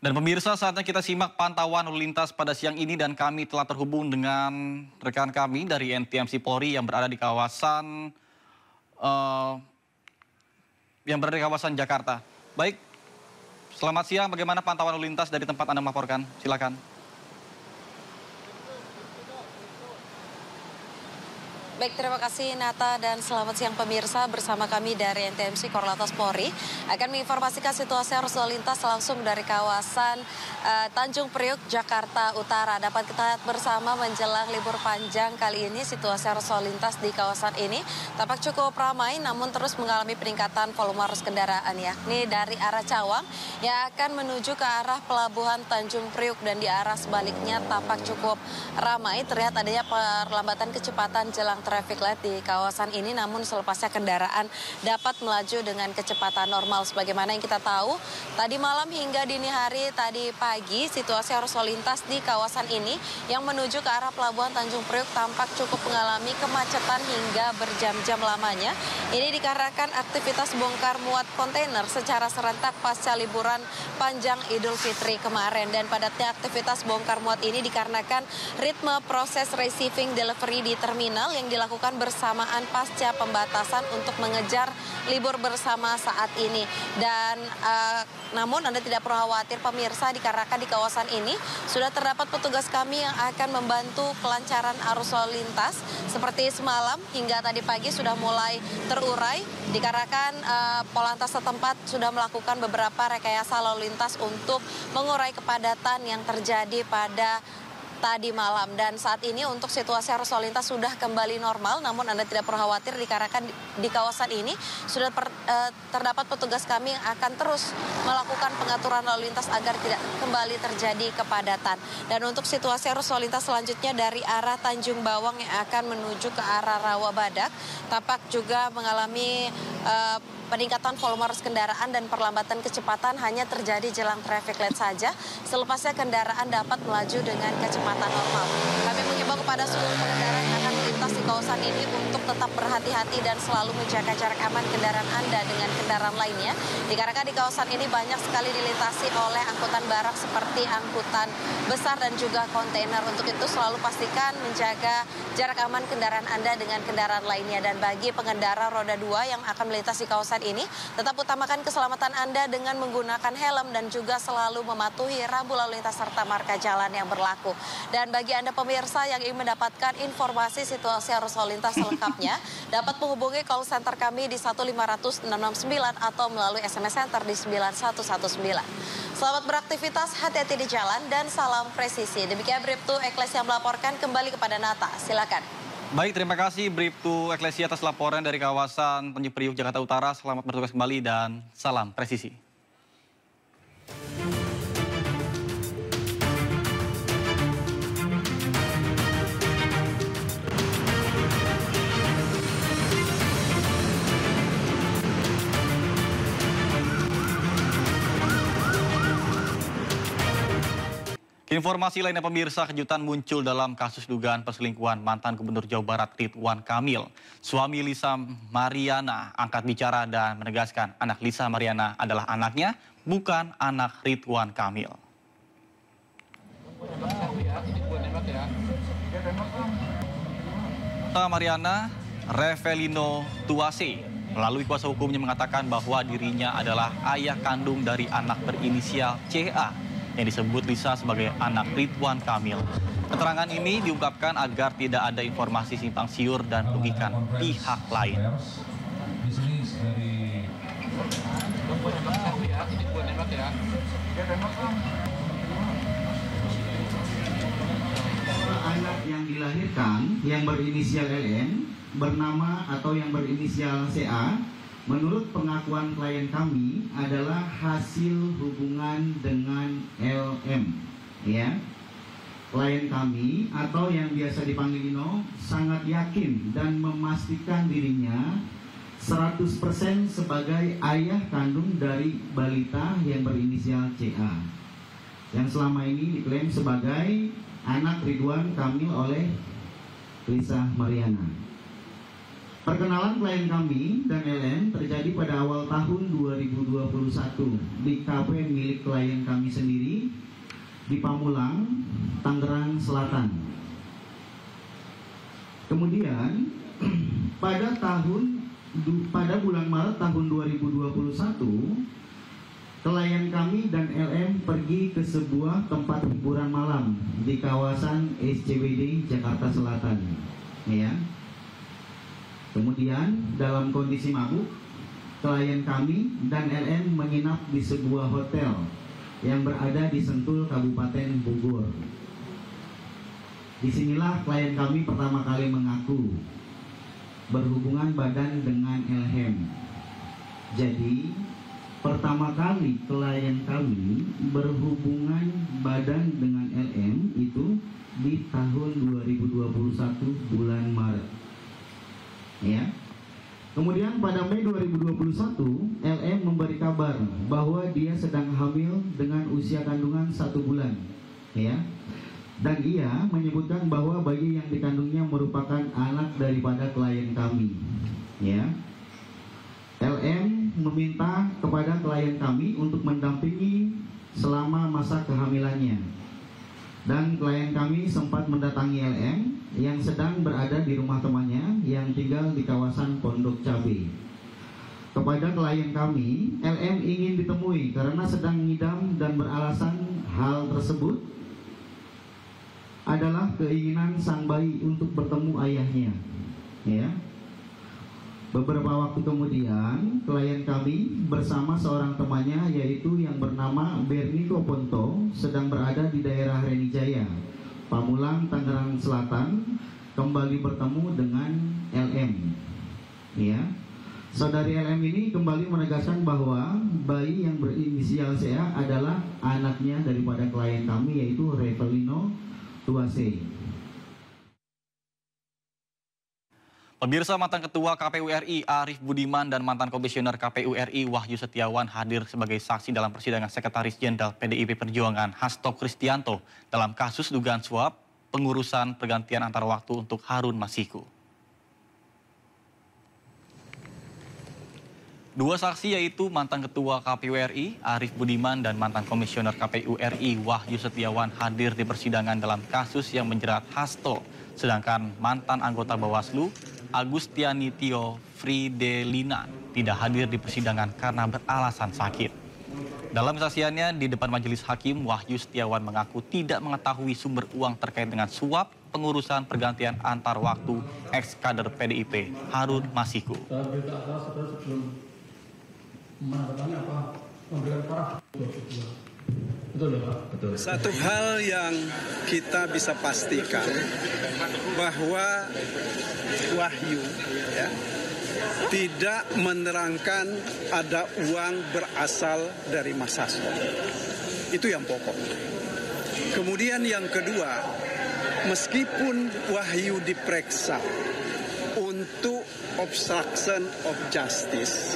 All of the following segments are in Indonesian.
Dan pemirsa, saatnya kita simak pantauan lalu lintas pada siang ini dan kami telah terhubung dengan rekan kami dari NTMC Polri yang berada di kawasan Jakarta. Baik, selamat siang. Bagaimana pantauan lalu lintas dari tempat Anda melaporkan? Silakan. Baik, terima kasih Nata dan selamat siang pemirsa. Bersama kami dari NTMC Korlantas Polri akan menginformasikan situasi arus lalu lintas langsung dari kawasan Tanjung Priuk, Jakarta Utara. Dapat kita lihat bersama menjelang libur panjang kali ini situasi arus lalu lintas di kawasan ini tampak cukup ramai namun terus mengalami peningkatan volume arus kendaraan, yakni dari arah Cawang yang akan menuju ke arah Pelabuhan Tanjung Priuk dan di arah sebaliknya tampak cukup ramai. Terlihat adanya perlambatan kecepatan jelang traffic light di kawasan ini, namun selepasnya kendaraan dapat melaju dengan kecepatan normal. Sebagaimana yang kita tahu, tadi malam hingga dini hari tadi pagi, situasi arus lalu lintas di kawasan ini yang menuju ke arah Pelabuhan Tanjung Priuk tampak cukup mengalami kemacetan hingga berjam-jam lamanya. Ini dikarenakan aktivitas bongkar muat kontainer secara serentak pasca liburan panjang Idul Fitri kemarin. Dan padatnya aktivitas bongkar muat ini dikarenakan ritme proses receiving delivery di terminal yang dilakukan bersamaan pasca pembatasan untuk mengejar libur bersama saat ini. Dan namun Anda tidak perlu khawatir pemirsa, dikarenakan di kawasan ini sudah terdapat petugas kami yang akan membantu kelancaran arus lalu lintas. Seperti semalam hingga tadi pagi sudah mulai terurai dikarenakan Polantas setempat sudah melakukan beberapa rekayasa lalu lintas untuk mengurai kepadatan yang terjadi pada tadi malam. Dan saat ini untuk situasi arus lalu lintas sudah kembali normal, namun Anda tidak perlu khawatir dikarenakan di kawasan ini sudah terdapat petugas kami yang akan terus melakukan pengaturan lalu lintas agar tidak kembali terjadi kepadatan. Dan untuk situasi arus lalu lintas selanjutnya dari arah Tanjung Bawang yang akan menuju ke arah Rawabadak tampak juga mengalami peningkatan volume arus kendaraan dan perlambatan kecepatan hanya terjadi jelang traffic light saja. Selepasnya kendaraan dapat melaju dengan kecepatan normal. Kami mengimbau kepada seluruh pengendara yang akan melintas di kawasan ini untuk tetap berhati-hati dan selalu menjaga jarak aman kendaraan Anda dengan kendaraan lainnya. Dikarenakan di kawasan ini banyak sekali dilintasi oleh angkutan barang seperti angkutan besar dan juga kontainer. Untuk itu selalu pastikan menjaga jarak aman kendaraan Anda dengan kendaraan lainnya. Dan bagi pengendara roda 2 yang akan melintas di kawasan ini, tetap utamakan keselamatan Anda dengan menggunakan helm dan juga selalu mematuhi rambu lalu lintas serta marka jalan yang berlaku. Dan bagi Anda pemirsa yang ingin mendapatkan informasi situasi arus lalu lintas selengkapnya, dapat menghubungi call center kami di 1500669 atau melalui SMS Center di 9119. Selamat beraktivitas, hati-hati di jalan, dan salam presisi. Demikian Bribtu Eklesia melaporkan, kembali kepada Nata. Silakan. Baik, terima kasih Bribtu Eklesia atas laporan dari kawasan Tanjung Priuk, Jakarta Utara. Selamat bertugas kembali dan salam presisi. Informasi lainnya pemirsa, kejutan muncul dalam kasus dugaan perselingkuhan mantan Gubernur Jawa Barat Ridwan Kamil. Suami Lisa Mariana angkat bicara dan menegaskan anak Lisa Mariana adalah anaknya, bukan anak Ridwan Kamil. Lisa Mariana, Revelino Tuase, melalui kuasa hukumnya mengatakan bahwa dirinya adalah ayah kandung dari anak berinisial CA yang disebut Lisa sebagai anak Ridwan Kamil. Keterangan ini diungkapkan agar tidak ada informasi simpang siur dan merugikan pihak lain. Anak yang dilahirkan yang berinisial LN bernama atau yang berinisial CA, menurut pengakuan klien kami adalah hasil hubungan dengan LM, ya. Klien kami atau yang biasa dipanggil Ino sangat yakin dan memastikan dirinya 100% sebagai ayah kandung dari balita yang berinisial CA, yang selama ini diklaim sebagai anak Ridwan Kamil oleh Lisa Mariana. Perkenalan klien kami dan LM terjadi pada awal tahun 2021 di kafe milik klien kami sendiri di Pamulang, Tangerang Selatan. Kemudian pada bulan Maret tahun 2021, klien kami dan LM pergi ke sebuah tempat hiburan malam di kawasan SCBD Jakarta Selatan. Ya. Kemudian dalam kondisi mabuk, klien kami dan LM menginap di sebuah hotel yang berada di Sentul, Kabupaten Bogor. Disinilah klien kami pertama kali mengaku berhubungan badan dengan LM. Jadi, pertama kali klien kami berhubungan badan dengan LM itu di tahun 2021 bulan Maret. Ya. Kemudian pada Mei 2021, LM memberi kabar bahwa dia sedang hamil dengan usia kandungan 1 bulan. Ya. Dan ia menyebutkan bahwa bayi yang dikandungnya merupakan anak daripada klien kami. Ya. LM meminta kepada klien kami untuk mendampingi selama masa kehamilannya. Dan klien kami sempat mendatangi LM yang sedang berada di rumah temannya yang tinggal di kawasan Pondok Cabe. Kepada klien kami, LM ingin ditemui karena sedang ngidam dan beralasan hal tersebut adalah keinginan sang bayi untuk bertemu ayahnya. Ya. Beberapa waktu kemudian, klien kami bersama seorang temannya yaitu yang bernama Berniko Ponto sedang berada di daerah Renijaya, Pamulang, Tangerang Selatan, kembali bertemu dengan LM. Ya. Saudari LM ini kembali menegaskan bahwa bayi yang berinisial CA adalah anaknya daripada klien kami yaitu Revelino Tuase. Pemirsa, mantan Ketua KPU RI Arief Budiman dan mantan Komisioner KPU RI Wahyu Setiawan hadir sebagai saksi dalam persidangan Sekretaris Jenderal PDIP Perjuangan Hasto Kristianto dalam kasus dugaan suap pengurusan pergantian antar waktu untuk Harun Masiku. Dua saksi yaitu mantan Ketua KPU RI Arief Budiman dan mantan Komisioner KPU RI Wahyu Setiawan hadir di persidangan dalam kasus yang menjerat Hasto, sedangkan mantan anggota Bawaslu Agustiani Tio Fridelina tidak hadir di persidangan karena beralasan sakit. Dalam kesaksiannya di depan majelis hakim, Wahyu Setiawan mengaku tidak mengetahui sumber uang terkait dengan suap pengurusan pergantian antar waktu ex-kader PDIP Harun Masiku. Satu hal yang kita bisa pastikan bahwa Wahyu tidak menerangkan ada uang berasal dari Mas Hasto. Itu yang pokok. Kemudian yang kedua, meskipun Wahyu diperiksa untuk obstruction of justice,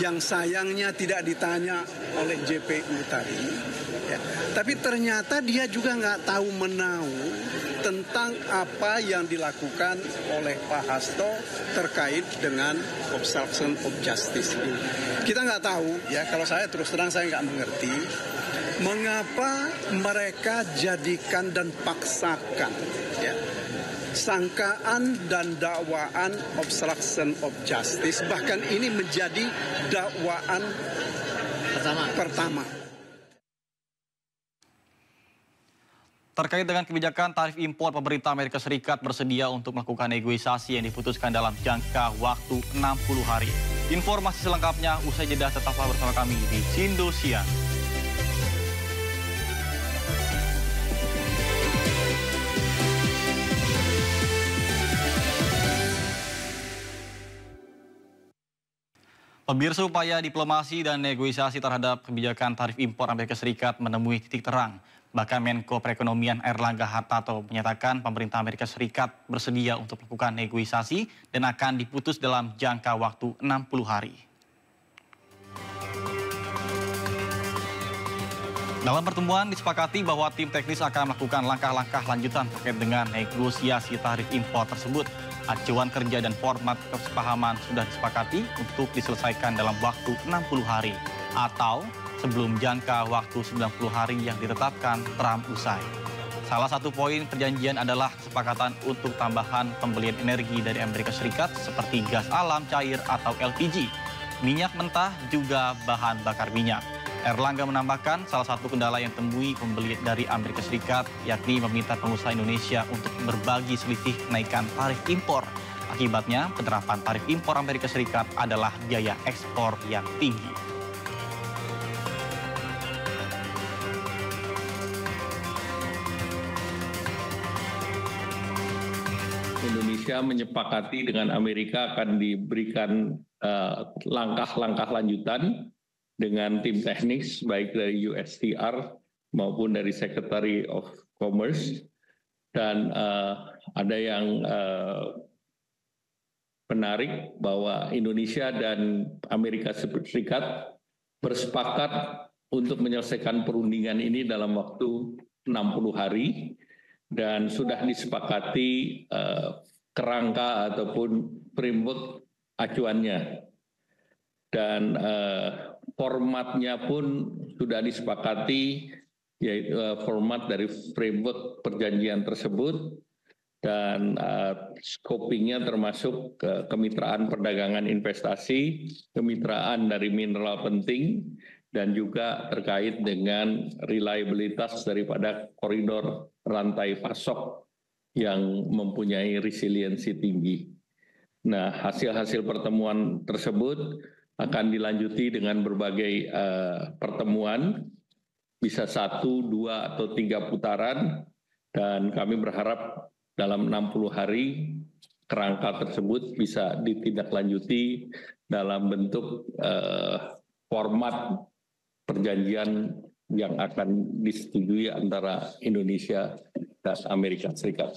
yang sayangnya tidak ditanya oleh JPU tadi, tapi ternyata dia juga nggak tahu menau tentang apa yang dilakukan oleh Pak Hasto terkait dengan obstruction of justice ini. Kita nggak tahu, ya, kalau saya terus terang saya nggak mengerti mengapa mereka jadikan dan paksakan, ya, sangkaan dan dakwaan obstruction of justice, bahkan ini menjadi dakwaan pertama. Terkait dengan kebijakan tarif impor, pemerintah Amerika Serikat bersedia untuk melakukan negosiasi yang diputuskan dalam jangka waktu 60 hari. Informasi selengkapnya usai jeda, tetaplah bersama kami di Indosiar. Pemirsa, upaya diplomasi dan negosiasi terhadap kebijakan tarif impor Amerika Serikat menemui titik terang. Bahkan Menko Perekonomian Airlangga Hartarto menyatakan pemerintah Amerika Serikat bersedia untuk melakukan negosiasi dan akan diputus dalam jangka waktu 60 hari. Dalam pertemuan disepakati bahwa tim teknis akan melakukan langkah-langkah lanjutan terkait dengan negosiasi tarif impor tersebut. Acuan kerja dan format kesepahaman sudah disepakati untuk diselesaikan dalam waktu 60 hari atau sebelum jangka waktu 90 hari yang ditetapkan Trump usai. Salah satu poin perjanjian adalah kesepakatan untuk tambahan pembelian energi dari Amerika Serikat seperti gas alam cair atau LPG, minyak mentah, juga bahan bakar minyak. Erlangga menambahkan salah satu kendala yang temui pembeli dari Amerika Serikat yakni meminta pengusaha Indonesia untuk berbagi selisih kenaikan tarif impor. Akibatnya, penerapan tarif impor Amerika Serikat adalah biaya ekspor yang tinggi. Indonesia menyepakati dengan Amerika akan diberikan langkah-langkah lanjutan dengan tim teknis baik dari USTR maupun dari Secretary of Commerce, dan ada yang menarik bahwa Indonesia dan Amerika Serikat bersepakat untuk menyelesaikan perundingan ini dalam waktu 60 hari dan sudah disepakati kerangka ataupun framework acuannya, dan formatnya pun sudah disepakati, yaitu format dari framework perjanjian tersebut, dan scopingnya termasuk kemitraan perdagangan investasi, kemitraan dari mineral penting, dan juga terkait dengan reliabilitas daripada koridor rantai pasok yang mempunyai resiliensi tinggi. Nah, hasil-hasil pertemuan tersebut akan dilanjuti dengan berbagai pertemuan, bisa 1, 2, atau 3 putaran, dan kami berharap dalam 60 hari kerangka tersebut bisa ditindaklanjuti dalam bentuk format perjanjian yang akan disetujui antara Indonesia dan Amerika Serikat.